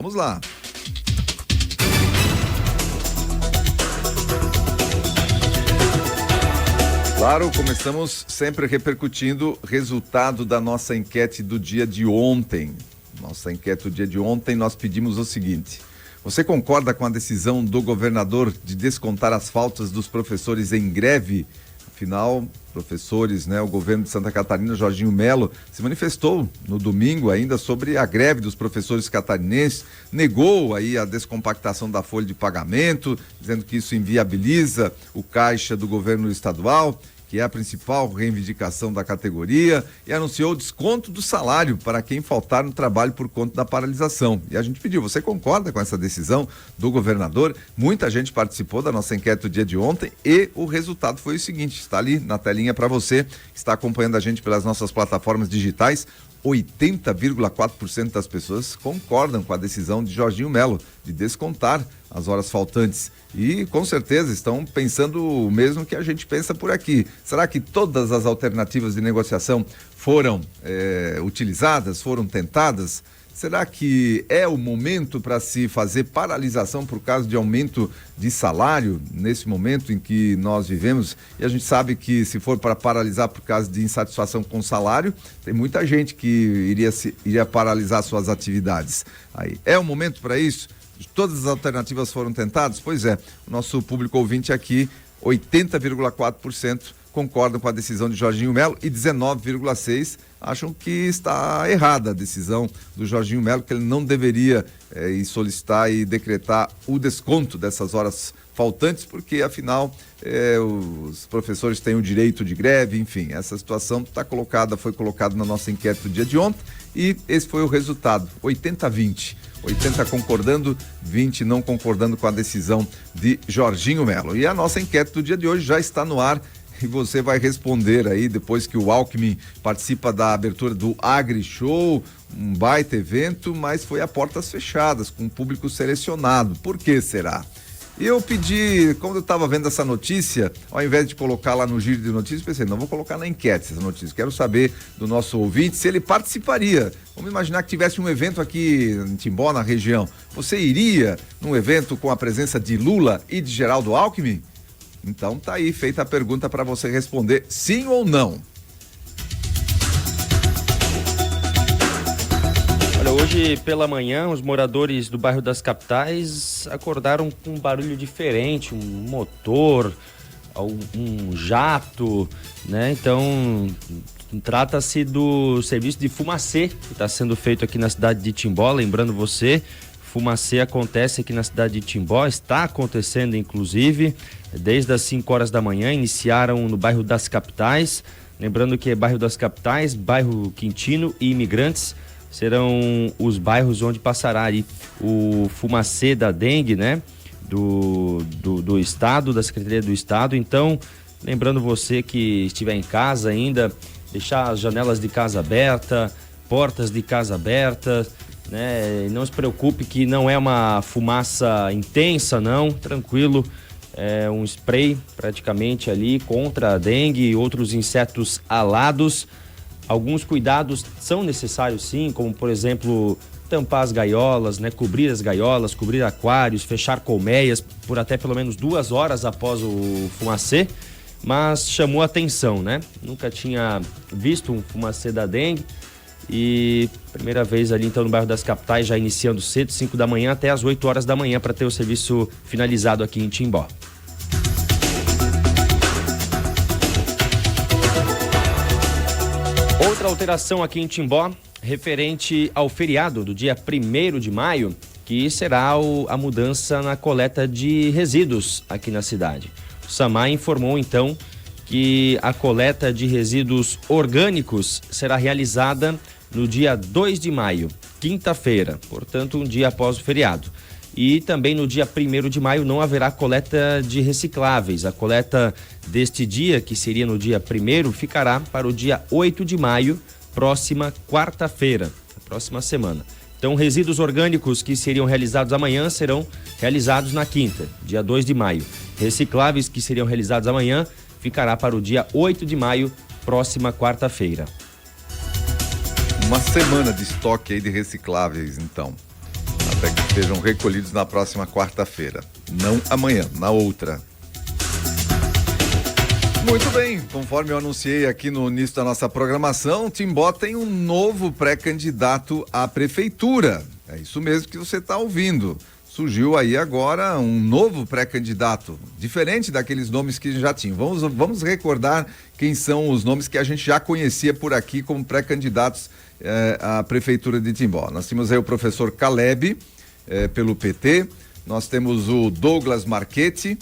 Vamos lá. Claro, começamos sempre repercutindo o resultado da nossa enquete do dia de ontem. Nossa enquete do dia de ontem, nós pedimos o seguinte: você concorda com a decisão do governador de descontar as faltas dos professores em greve? Afinal, professores, o governo de Santa Catarina, Jorginho Melo, se manifestou no domingo ainda sobre a greve dos professores catarinenses, negou aí a descompactação da folha de pagamento, dizendo que isso inviabiliza o caixa do governo estadual, que é a principal reivindicação da categoria, e anunciou o desconto do salário para quem faltar no trabalho por conta da paralisação. E a gente pediu, você concorda com essa decisão do governador? Muita gente participou da nossa enquete do dia de ontem e o resultado foi o seguinte, está ali na telinha para você, está acompanhando a gente pelas nossas plataformas digitais. 80,4% das pessoas concordam com a decisão de Jorginho Melo de descontar as horas faltantes e com certeza estão pensando o mesmo que a gente pensa por aqui. Será que todas as alternativas de negociação foram utilizadas, foram tentadas? Será que é o momento para se fazer paralisação por causa de aumento de salário nesse momento em que nós vivemos? E a gente sabe que se for para paralisar por causa de insatisfação com o salário, tem muita gente que iria paralisar suas atividades. Aí, é o momento para isso? Todas as alternativas foram tentadas? Pois é, o nosso público ouvinte aqui, 80,4% concordam com a decisão de Jorginho Melo e 19,6% acham que está errada a decisão do Jorginho Melo, que ele não deveria solicitar e decretar o desconto dessas horas faltantes, porque afinal os professores têm o direito de greve, enfim, essa situação foi colocada na nossa enquete do dia de ontem e esse foi o resultado, 80-20. 80 concordando, 20 não concordando com a decisão de Jorginho Melo. E a nossa enquete do dia de hoje já está no ar e você vai responder aí depois que o Alckmin participa da abertura do Agri Show, um baita evento, mas foi a portas fechadas, com público selecionado. Por que será? E eu pedi, quando eu estava vendo essa notícia, ao invés de colocar lá no giro de notícias, pensei, não, vou colocar na enquete essa notícia. Quero saber do nosso ouvinte se ele participaria. Vamos imaginar que tivesse um evento aqui em Timbó, na região. Você iria num evento com a presença de Lula e de Geraldo Alckmin? Então tá aí feita a pergunta para você responder sim ou não. Olha, hoje pela manhã os moradores do bairro das Capitais acordaram com um barulho diferente, um motor, um jato, né? Então trata-se do serviço de fumacê que está sendo feito aqui na cidade de Timbó, lembrando você, fumacê acontece aqui na cidade de Timbó, está acontecendo inclusive desde as 5 horas da manhã, iniciaram no bairro das Capitais, lembrando que é bairro das Capitais, bairro Quintino e Imigrantes serão os bairros onde passará aí o fumacê da dengue, né, do estado, da Secretaria do Estado. Então, lembrando você que estiver em casa ainda, deixar as janelas de casa abertas, portas de casa abertas, né? Não se preocupe que não é uma fumaça intensa, não, tranquilo. É um spray praticamente ali contra a dengue e outros insetos alados. Alguns cuidados são necessários sim, como por exemplo, tampar as gaiolas, né? Cobrir as gaiolas, cobrir aquários, fechar colmeias por até pelo menos 2 horas após o fumacê, mas chamou atenção, né? Nunca tinha visto um fumacê da dengue. E primeira vez ali então no bairro das Capitais, já iniciando cedo, 5 da manhã até as 8 horas da manhã para ter o serviço finalizado aqui em Timbó. Outra alteração aqui em Timbó, referente ao feriado do dia 1º de maio, que será a mudança na coleta de resíduos aqui na cidade. O SAMAI informou então que a coleta de resíduos orgânicos será realizada no dia 2 de maio, quinta-feira, portanto um dia após o feriado. E também no dia 1º de maio não haverá coleta de recicláveis. A coleta deste dia, que seria no dia 1º, ficará para o dia 8 de maio, próxima quarta-feira, próxima semana. Então, resíduos orgânicos que seriam realizados amanhã serão realizados na quinta, dia 2 de maio. Recicláveis que seriam realizados amanhã ficará para o dia 8 de maio, próxima quarta-feira. Uma semana de estoque aí de recicláveis, então. Tá Para que sejam recolhidos na próxima quarta-feira. Não amanhã, na outra. Muito bem, conforme eu anunciei aqui no início da nossa programação, Timbó tem um novo pré-candidato à prefeitura. É isso mesmo que você está ouvindo. Surgiu aí agora um novo pré-candidato, diferente daqueles nomes que já tinham. Vamos recordar quem são os nomes que a gente já conhecia por aqui como pré-candidatos à prefeitura de Timbó. Nós temos aí o professor Caleb, pelo PT, nós temos o Douglas Marchetti,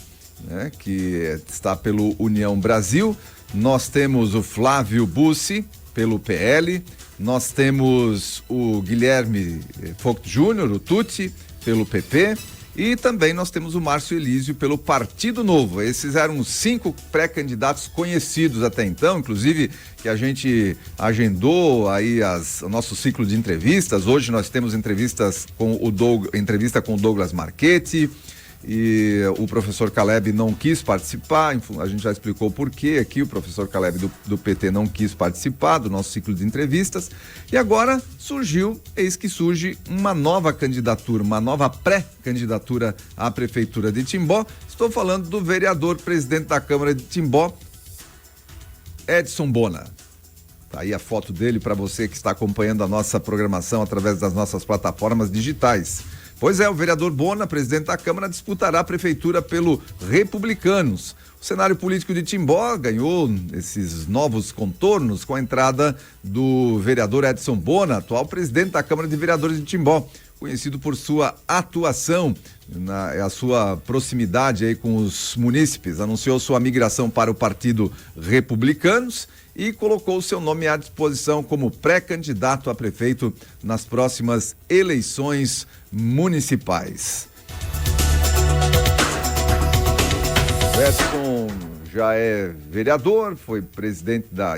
que está pelo União Brasil, nós temos o Flávio Bussi, pelo PL, nós temos o Guilherme Vogt Júnior, o Tuti, pelo PP, e também nós temos o Márcio Elísio pelo Partido Novo. Esses eram os 5 pré-candidatos conhecidos até então, inclusive que a gente agendou aí o nosso ciclo de entrevistas. Hoje nós temos entrevista com o Douglas Marchetti, e o professor Caleb não quis participar, a gente já explicou por que aqui o professor Caleb do PT não quis participar do nosso ciclo de entrevistas, e agora eis que surge uma nova candidatura, uma nova pré-candidatura à prefeitura de Timbó. Estou falando do vereador presidente da Câmara de Timbó, Edson Bona. Tá aí a foto dele para você que está acompanhando a nossa programação através das nossas plataformas digitais. Pois é, o vereador Bona, presidente da Câmara, disputará a prefeitura pelo Republicanos. O cenário político de Timbó ganhou esses novos contornos com a entrada do vereador Edson Bona, atual presidente da Câmara de Vereadores de Timbó, conhecido por sua atuação, a sua proximidade aí com os munícipes. Anunciou sua migração para o Partido Republicanos e colocou seu nome à disposição como pré-candidato a prefeito nas próximas eleições municipais. Edson já é vereador,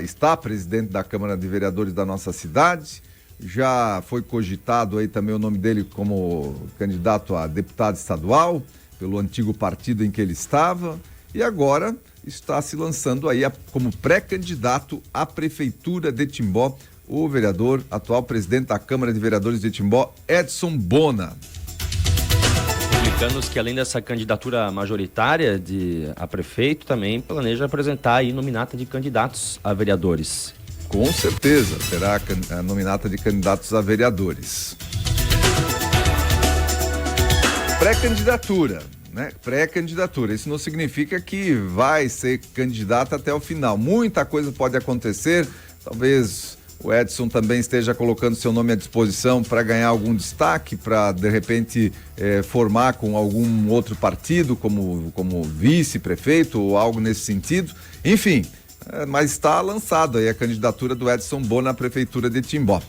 está presidente da Câmara de Vereadores da nossa cidade, já foi cogitado aí também o nome dele como candidato a deputado estadual, pelo antigo partido em que ele estava, e agora está se lançando aí como pré-candidato à prefeitura de Timbó, o vereador, atual presidente da Câmara de Vereadores de Timbó, Edson Bona. Republicanos, que além dessa candidatura majoritária a prefeito, também planeja apresentar aí nominata de candidatos a vereadores. Com certeza, terá a nominata de candidatos a vereadores. Pré-candidatura, né? Pré-candidatura, isso não significa que vai ser candidato até o final. Muita coisa pode acontecer, talvez o Edson também esteja colocando seu nome à disposição para ganhar algum destaque, para de repente formar com algum outro partido como vice-prefeito ou algo nesse sentido. Enfim, mas está lançado aí a candidatura do Edson Bona à prefeitura de Timbó.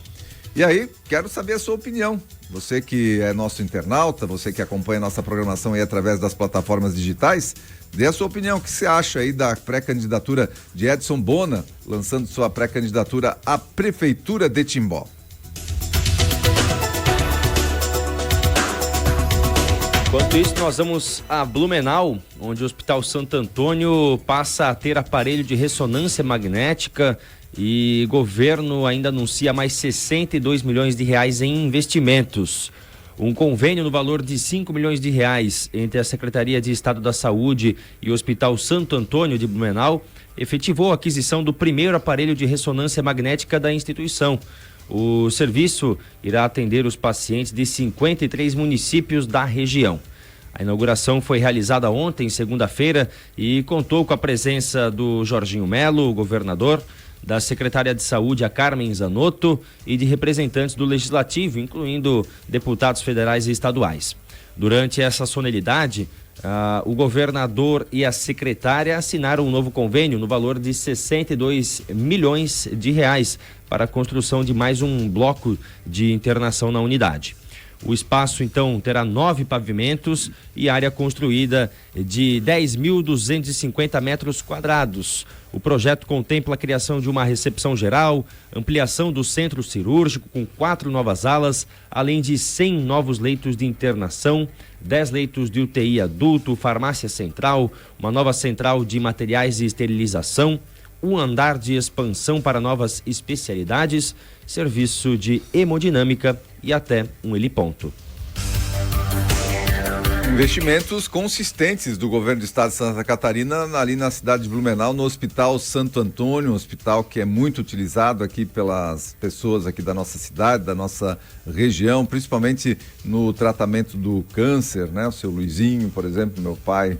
E aí, quero saber a sua opinião. Você que é nosso internauta, você que acompanha a nossa programação aí através das plataformas digitais, dê a sua opinião. O que você acha aí da pré-candidatura de Edson Bona, lançando sua pré-candidatura à prefeitura de Timbó? Enquanto isso, nós vamos a Blumenau, onde o Hospital Santo Antônio passa a ter aparelho de ressonância magnética e governo ainda anuncia mais 62 milhões de reais em investimentos. Um convênio no valor de 5 milhões de reais entre a Secretaria de Estado da Saúde e o Hospital Santo Antônio de Blumenau efetivou a aquisição do primeiro aparelho de ressonância magnética da instituição. O serviço irá atender os pacientes de 53 municípios da região. A inauguração foi realizada ontem, segunda-feira, e contou com a presença do Jorginho Melo, o governador, da secretária de Saúde, a Carmen Zanotto, e de representantes do Legislativo, incluindo deputados federais e estaduais. Durante essa solenidade, o governador e a secretária assinaram um novo convênio no valor de 62 milhões de reais para a construção de mais um bloco de internação na unidade. O espaço, então, terá 9 pavimentos e área construída de 10.250 metros quadrados. O projeto contempla a criação de uma recepção geral, ampliação do centro cirúrgico com 4 novas alas, além de 100 novos leitos de internação, 10 leitos de UTI adulto, farmácia central, uma nova central de materiais de esterilização, um andar de expansão para novas especialidades, serviço de hemodinâmica e até um heliponto. Investimentos consistentes do governo do estado de Santa Catarina ali na cidade de Blumenau, no Hospital Santo Antônio, um hospital que é muito utilizado aqui pelas pessoas aqui da nossa cidade, da nossa região, principalmente no tratamento do câncer, né? O seu Luizinho, por exemplo, meu pai,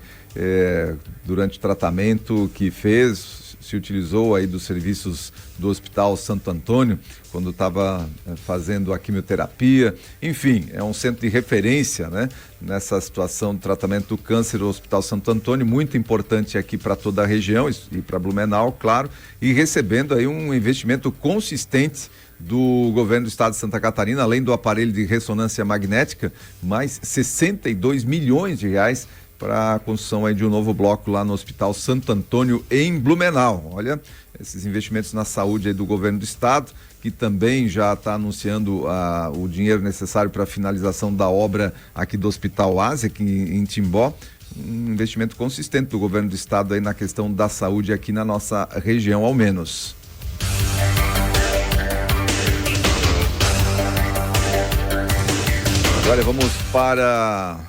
durante o tratamento que fez, se utilizou aí dos serviços do Hospital Santo Antônio, quando estava fazendo a quimioterapia. Enfim, é um centro de referência, né, nessa situação do tratamento do câncer. O Hospital Santo Antônio, muito importante aqui para toda a região e para Blumenau, claro, e recebendo aí um investimento consistente do governo do estado de Santa Catarina, além do aparelho de ressonância magnética, mais 62 milhões de reais para a construção aí de um novo bloco lá no Hospital Santo Antônio, em Blumenau. Olha, esses investimentos na saúde aí do governo do estado, que também já está anunciando o dinheiro necessário para a finalização da obra aqui do Hospital Ásia, aqui em Timbó. Um investimento consistente do governo do estado aí na questão da saúde aqui na nossa região, ao menos. Agora vamos falar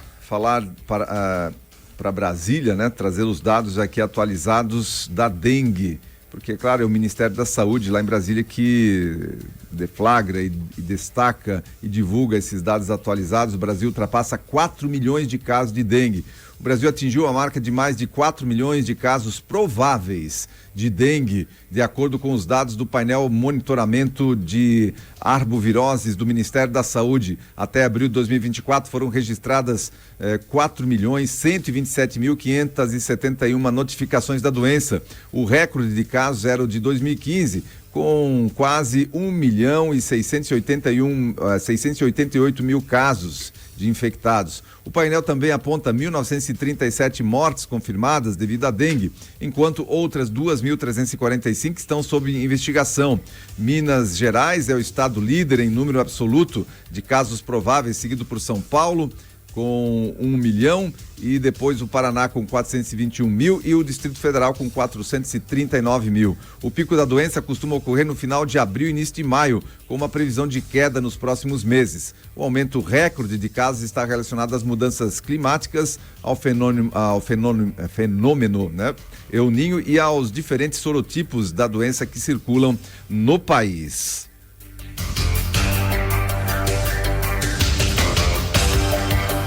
para Brasília, né? Trazer os dados aqui atualizados da dengue, porque, claro, é o Ministério da Saúde lá em Brasília que deflagra e destaca e divulga esses dados atualizados. O Brasil ultrapassa 4 milhões de casos de dengue. O Brasil atingiu a marca de mais de 4 milhões de casos prováveis de dengue, de acordo com os dados do painel monitoramento de arboviroses do Ministério da Saúde. Até abril de 2024 foram registradas 4.127.571 notificações da doença. O recorde de casos era o de 2015, com quase 1.688.000 mil casos de infectados. O painel também aponta 1.937 mortes confirmadas devido à dengue, enquanto outras 2.345 estão sob investigação. Minas Gerais é o estado líder em número absoluto de casos prováveis, seguido por São Paulo, com 1 milhão, e depois o Paraná com 421 mil e o Distrito Federal com 439 mil. O pico da doença costuma ocorrer no final de abril e início de maio, com uma previsão de queda nos próximos meses. O aumento recorde de casos está relacionado às mudanças climáticas, ao fenômeno, né, El Niño, e aos diferentes sorotipos da doença que circulam no país.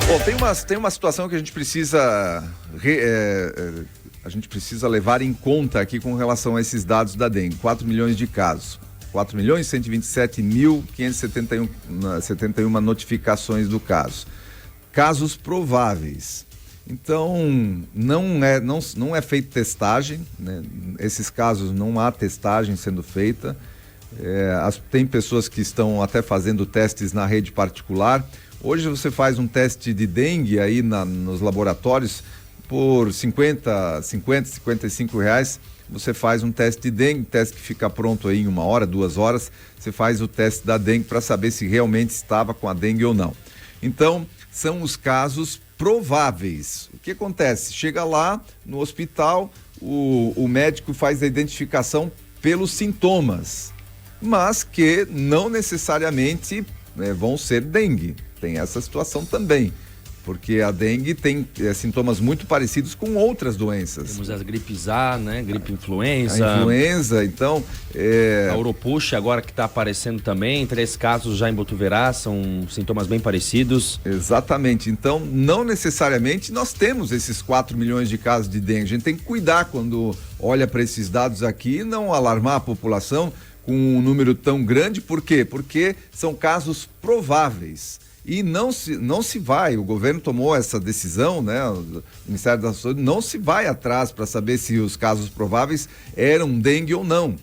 Bom, tem uma situação que a gente precisa levar em conta aqui com relação a esses dados da dengue. 4 milhões de casos, 4.127.571 notificações do caso. Casos prováveis. Então, não é feita testagem, né? Esses casos não há testagem sendo feita. Tem pessoas que estão até fazendo testes na rede particular. Hoje você faz um teste de dengue aí nos laboratórios por 55 reais. Você faz um teste de dengue, teste que fica pronto aí em 1 hora, 2 horas. Você faz o teste da dengue para saber se realmente estava com a dengue ou não. Então, são os casos prováveis. O que acontece? Chega lá no hospital, o médico faz a identificação pelos sintomas, mas que não necessariamente vão ser dengue. Tem essa situação também, porque a dengue tem sintomas muito parecidos com outras doenças. Temos as gripes A, né? Gripe influenza. A influenza, então... A Uropuxa agora que está aparecendo também, 3 casos já em Botuverá, são sintomas bem parecidos. Exatamente, então não necessariamente nós temos esses 4 milhões de casos de dengue. A gente tem que cuidar quando olha para esses dados aqui, não alarmar a população com um número tão grande. Por quê? Porque são casos prováveis. E não se vai, o governo tomou essa decisão, né? O Ministério da Saúde não se vai atrás para saber se os casos prováveis eram dengue ou não.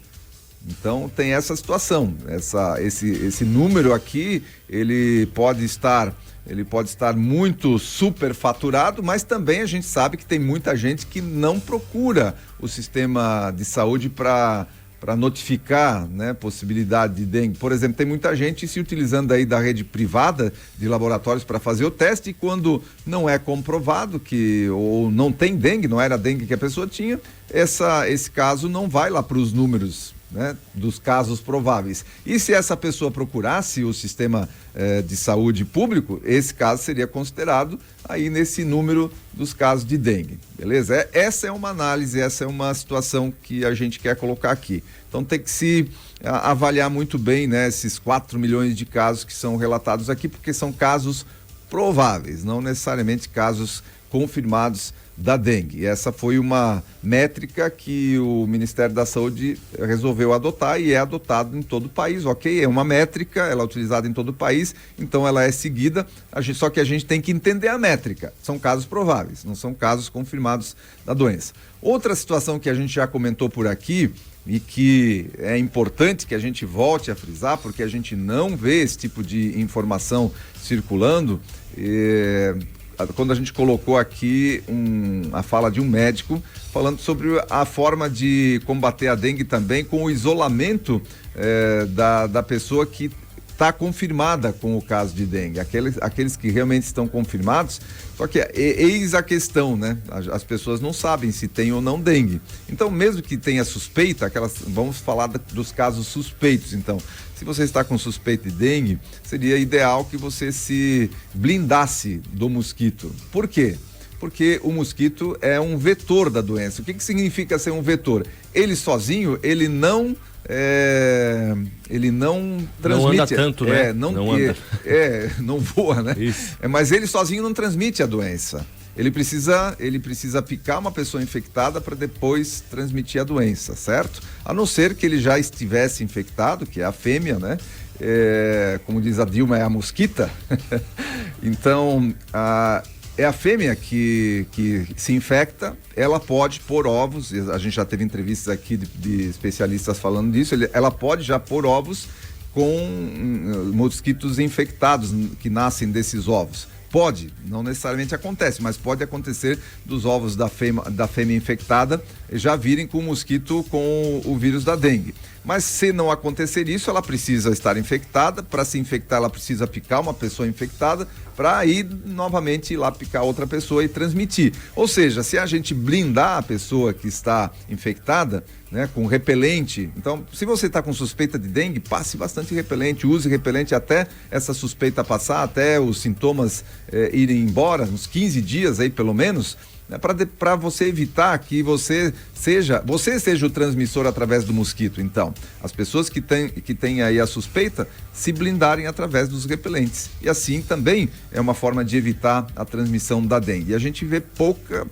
Então tem essa situação, esse número aqui, ele pode estar muito superfaturado, mas também a gente sabe que tem muita gente que não procura o sistema de saúde para notificar, né, possibilidade de dengue. Por exemplo, tem muita gente se utilizando aí da rede privada de laboratórios para fazer o teste, e quando não é comprovado ou não tem dengue, não era dengue que a pessoa tinha, esse caso não vai lá para os números né, dos casos prováveis. E se essa pessoa procurasse o sistema de saúde público, esse caso seria considerado aí nesse número dos casos de dengue, beleza? Essa é uma análise, essa é uma situação que a gente quer colocar aqui. Então tem que se avaliar muito bem, né, esses 4 milhões de casos que são relatados aqui, porque são casos prováveis, não necessariamente casos confirmados da dengue. E essa foi uma métrica que o Ministério da Saúde resolveu adotar e é adotado em todo o país, ok? É uma métrica, ela é utilizada em todo o país, então ela é seguida, só que a gente tem que entender a métrica. São casos prováveis, não são casos confirmados da doença. Outra situação que a gente já comentou por aqui e que é importante que a gente volte a frisar, porque a gente não vê esse tipo de informação circulando, quando a gente colocou aqui a fala de um médico falando sobre a forma de combater a dengue também com o isolamento da pessoa que está confirmada com o caso de dengue, aqueles que realmente estão confirmados, só que eis a questão, né? As pessoas não sabem se tem ou não dengue. Então, mesmo que tenha suspeita, vamos falar dos casos suspeitos, então. Se você está com suspeita de dengue, seria ideal que você se blindasse do mosquito. Por quê? Porque o mosquito é um vetor da doença. O que significa ser um vetor? Ele sozinho, ele não transmite. Não anda tanto, né? Não voa, né? Isso. Mas ele sozinho não transmite a doença. Ele precisa picar uma pessoa infectada para depois transmitir a doença, certo? A não ser que ele já estivesse infectado, que é a fêmea, né? Como diz a Dilma, é a mosquita. Então, é a fêmea que se infecta, ela pode pôr ovos, a gente já teve entrevistas aqui de especialistas falando disso, ela pode já pôr ovos com mosquitos infectados que nascem desses ovos. Pode, não necessariamente acontece, mas pode acontecer dos ovos da fêmea infectada já virem com o mosquito com o vírus da dengue. Mas se não acontecer isso, ela precisa estar infectada. Para se infectar, ela precisa picar uma pessoa infectada para ir novamente ir lá picar outra pessoa e transmitir. Ou seja, se a gente blindar a pessoa que está infectada, né, com repelente, então se você está com suspeita de dengue, passe bastante repelente, use repelente até essa suspeita passar, até os sintomas irem embora, uns 15 dias aí pelo menos, né, para você evitar que você seja o transmissor através do mosquito. Então, as pessoas que têm aí a suspeita se blindarem através dos repelentes. E assim também é uma forma de evitar a transmissão da dengue. E a gente vê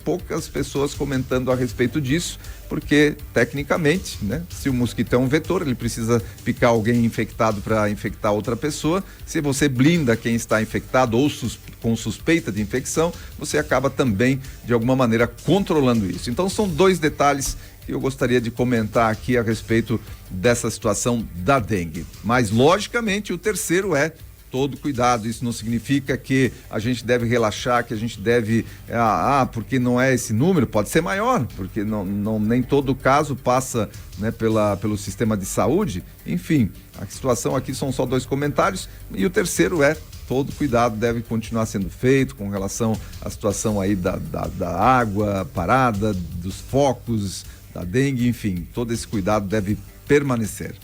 poucas pessoas comentando a respeito disso, porque tecnicamente, né, se o mosquito é um vetor, ele precisa picar alguém infectado para infectar outra pessoa. Se você blinda quem está infectado ou com suspeita de infecção, você acaba também de alguma maneira controlando isso. Então são 2 detalhes que eu gostaria de comentar aqui a respeito dessa situação da dengue. Mas logicamente o terceiro é todo cuidado. Isso não significa que a gente deve relaxar, que a gente deve, porque não é esse número, pode ser maior, porque nem todo caso passa, né, pelo sistema de saúde. Enfim, a situação aqui são só 2 comentários e o terceiro é todo cuidado deve continuar sendo feito com relação à situação aí da água parada, dos focos, da dengue, enfim, todo esse cuidado deve permanecer.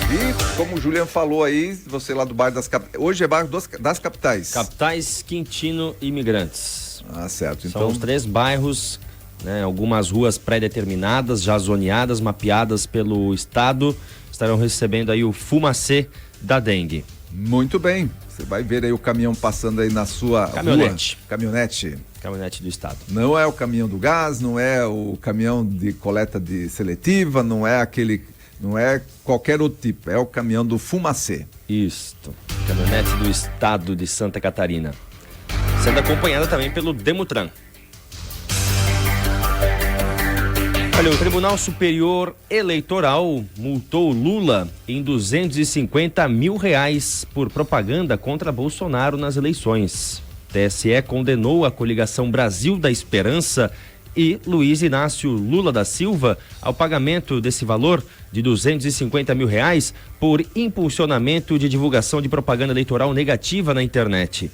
E como o Julian falou aí, você lá do bairro das capitais, hoje é bairro das capitais. Capitais, Quintino e Imigrantes. Certo. Então são os 3 bairros, né, algumas ruas pré-determinadas, já zoneadas, mapeadas pelo estado, estarão recebendo aí o fumacê da dengue. Muito bem, você vai ver aí o caminhão passando aí na sua caminhonete. Caminhonete. Caminhonete do estado. Não é o caminhão do gás, não é o caminhão de coleta de seletiva, não é qualquer outro tipo, é o caminhão do fumacê. Isto, caminhonete do estado de Santa Catarina. Sendo acompanhada também pelo Demutran. Olha, o Tribunal Superior Eleitoral multou Lula em R$250 mil por propaganda contra Bolsonaro nas eleições. TSE condenou a coligação Brasil da Esperança e Luiz Inácio Lula da Silva ao pagamento desse valor de R$250 mil por impulsionamento de divulgação de propaganda eleitoral negativa na internet.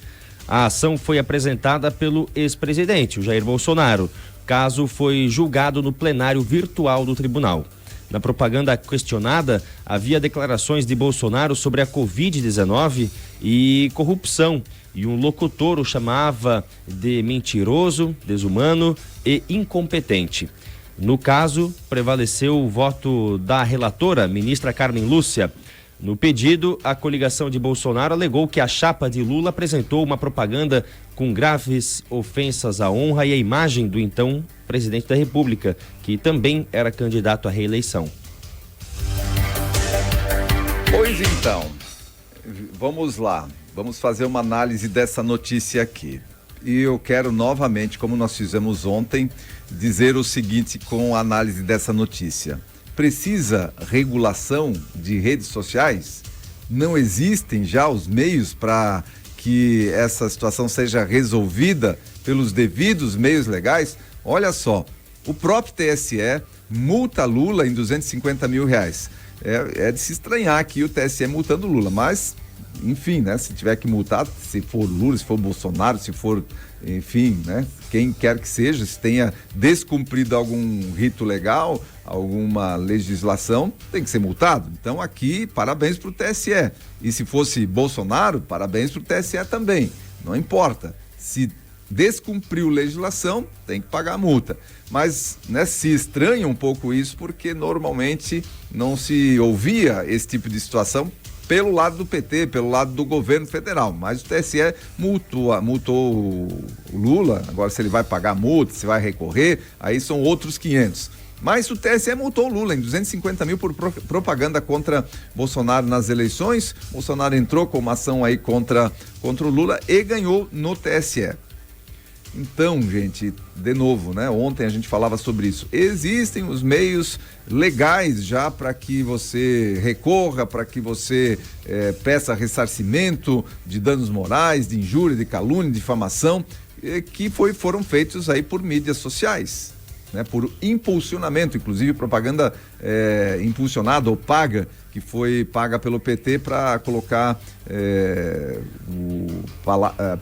A ação foi apresentada pelo ex-presidente, o Jair Bolsonaro, caso foi julgado no plenário virtual do tribunal. Na propaganda questionada, havia declarações de Bolsonaro sobre a Covid-19 e corrupção, e um locutor o chamava de mentiroso, desumano e incompetente. No caso, prevaleceu o voto da relatora, ministra Carmen Lúcia. No pedido, a coligação de Bolsonaro alegou que a chapa de Lula apresentou uma propaganda com graves ofensas à honra e à imagem do então presidente da República, que também era candidato à reeleição. Pois então, vamos lá, vamos fazer uma análise dessa notícia aqui. E eu quero novamente, como nós fizemos ontem, dizer o seguinte com a análise dessa notícia. Precisa regulação de redes sociais? Não existem já os meios para que essa situação seja resolvida pelos devidos meios legais? Olha só, o próprio TSE multa Lula em R$250 mil. É de se estranhar aqui o TSE multando Lula, mas, enfim, né? Se tiver que multar, se for Lula, se for Bolsonaro, se for, enfim, né? Quem quer que seja, se tenha descumprido algum rito legal, alguma legislação, tem que ser multado. Então aqui, parabéns para o TSE. E se fosse Bolsonaro, parabéns para o TSE também. Não importa. Se descumpriu legislação, tem que pagar a multa. Mas, né, se estranha um pouco isso, porque normalmente não se ouvia esse tipo de situação pelo lado do PT, pelo lado do governo federal. Mas o TSE multou o Lula. Agora, se ele vai pagar a multa, se vai recorrer, aí são outros 500. Mas o TSE multou o Lula em R$250 mil por propaganda contra Bolsonaro nas eleições. Bolsonaro entrou com uma ação aí contra o Lula e ganhou no TSE. Então, gente, de novo, né? Ontem a gente falava sobre isso. Existem os meios legais já para que você recorra, para que você peça ressarcimento de danos morais, de injúria, de calúnia, de difamação, que foram feitos aí por mídias sociais, né? Por impulsionamento, inclusive propaganda impulsionada ou paga, que foi paga pelo PT para colocar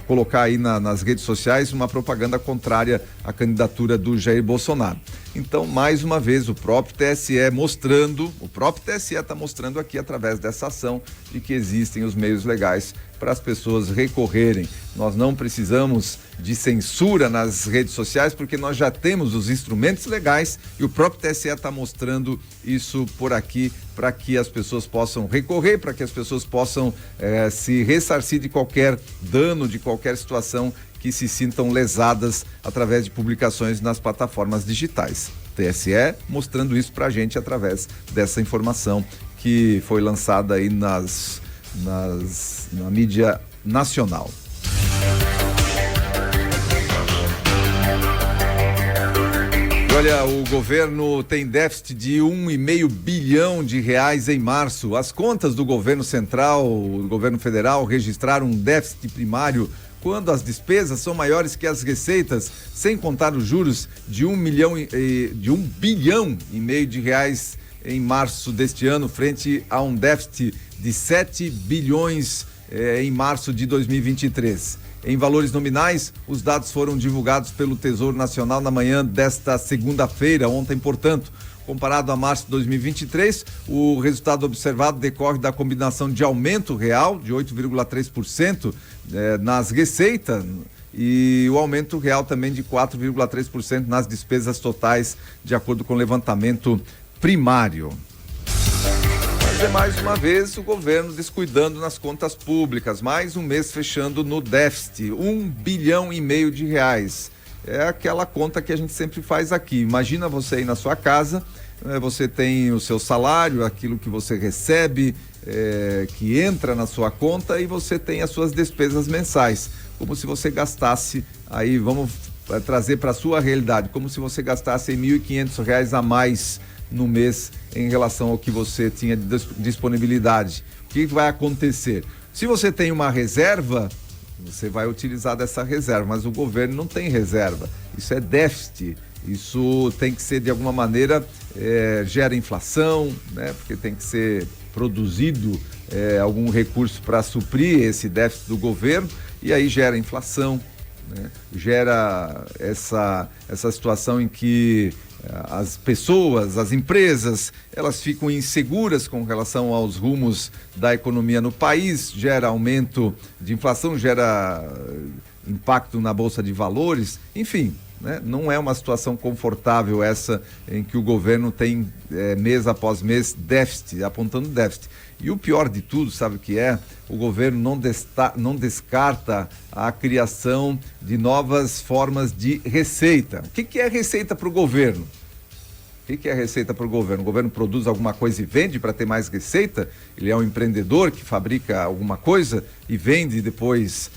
colocar aí nas redes sociais uma propaganda contrária à candidatura do Jair Bolsonaro. Então, mais uma vez, o próprio TSE está mostrando aqui através dessa ação de que existem os meios legais para as pessoas recorrerem. Nós não precisamos de censura nas redes sociais porque nós já temos os instrumentos legais e o próprio TSE está mostrando isso por aqui para que as pessoas possam recorrer, para que as pessoas possam se ressarcir de qualquer dano, de qualquer situação que se sintam lesadas através de publicações nas plataformas digitais. TSE mostrando isso pra gente através dessa informação que foi lançada aí na mídia nacional. Olha, o governo tem déficit de R$1,5 bilhão em março. As contas do governo central, o governo federal, registraram um déficit primário quando as despesas são maiores que as receitas, sem contar os juros de R$1,5 bilhão em março deste ano, frente a um déficit de R$7 bilhões em março de 2023. Em valores nominais, os dados foram divulgados pelo Tesouro Nacional na manhã desta segunda-feira, ontem, portanto. Comparado a março de 2023, o resultado observado decorre da combinação de aumento real de 8,3% nas receitas e o aumento real também de 4,3% nas despesas totais, de acordo com o levantamento primário. Mas mais uma vez o governo descuidando nas contas públicas, mais um mês fechando no déficit, R$1,5 bilhão. É aquela conta que a gente sempre faz aqui. Imagina você aí na sua casa, você tem o seu salário, aquilo que você recebe, que entra na sua conta, e você tem as suas despesas mensais, como se você gastasse, aí vamos trazer para a sua realidade, como se você gastasse R$1.500 a mais no mês em relação ao que você tinha de disponibilidade. O que vai acontecer? Se você tem uma reserva, você vai utilizar dessa reserva, mas o governo não tem reserva. Isso é déficit. Isso tem que ser, de alguma maneira, gera inflação, né? Porque tem que ser produzido algum recurso para suprir esse déficit do governo, e aí gera inflação, né? Gera essa situação em que as pessoas, as empresas, elas ficam inseguras com relação aos rumos da economia no país, gera aumento de inflação, gera impacto na Bolsa de Valores, enfim, né? Não é uma situação confortável essa em que o governo tem mês após mês déficit, apontando déficit. E o pior de tudo, sabe o que é? O governo não descarta a criação de novas formas de receita. O que é receita para o governo? O que é receita para o governo? O governo produz alguma coisa e vende para ter mais receita? Ele é um empreendedor que fabrica alguma coisa e vende e depois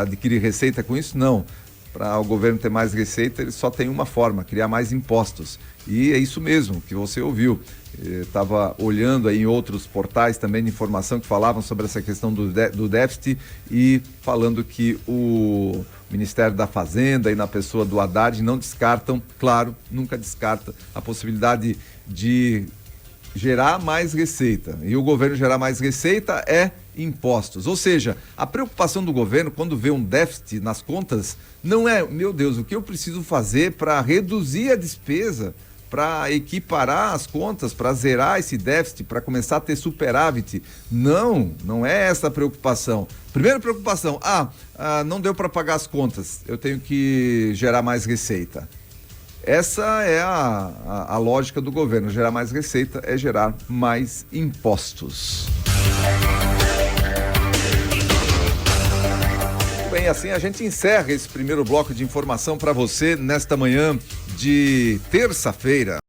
adquire receita com isso? Não. Para o governo ter mais receita, ele só tem uma forma, criar mais impostos. E é isso mesmo que você ouviu. Estava olhando aí em outros portais também de informação que falavam sobre essa questão do déficit e falando que o Ministério da Fazenda e na pessoa do Haddad não descartam, claro, nunca descarta a possibilidade de gerar mais receita. E o governo gerar mais receita é impostos. Ou seja, a preocupação do governo quando vê um déficit nas contas não é, meu Deus, o que eu preciso fazer para reduzir a despesa, para equiparar as contas, para zerar esse déficit, para começar a ter superávit. Não é essa a preocupação. Primeira preocupação, não deu para pagar as contas, eu tenho que gerar mais receita. Essa é a lógica do governo, gerar mais receita é gerar mais impostos. Bem, assim a gente encerra esse primeiro bloco de informação para você nesta manhã de terça-feira.